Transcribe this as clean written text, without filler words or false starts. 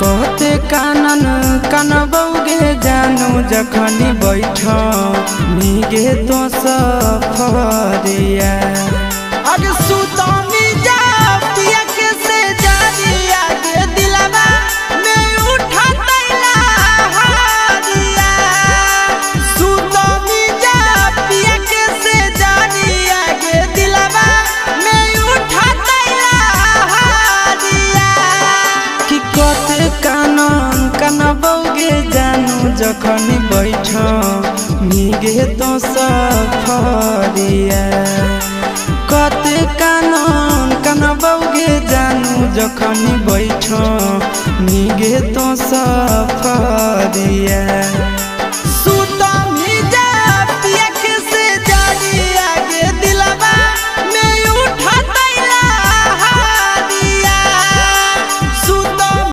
कहते कानन कनबौगे जानू जखनी बैठ मीगे तो सफरिया अरे सुतमी जा पिया के से जानिया के दिलवा में उठा तैला हारिया सुतमी जा पिया के से जानिया के दिलवा में उठा तैला हारिया कि कहते कानन कनबौगे जानू जखनी बैठ मीगे तो सफरिया कहते कानन कनबौगे जानू जखनी बैठ मीगे तो सफरिया।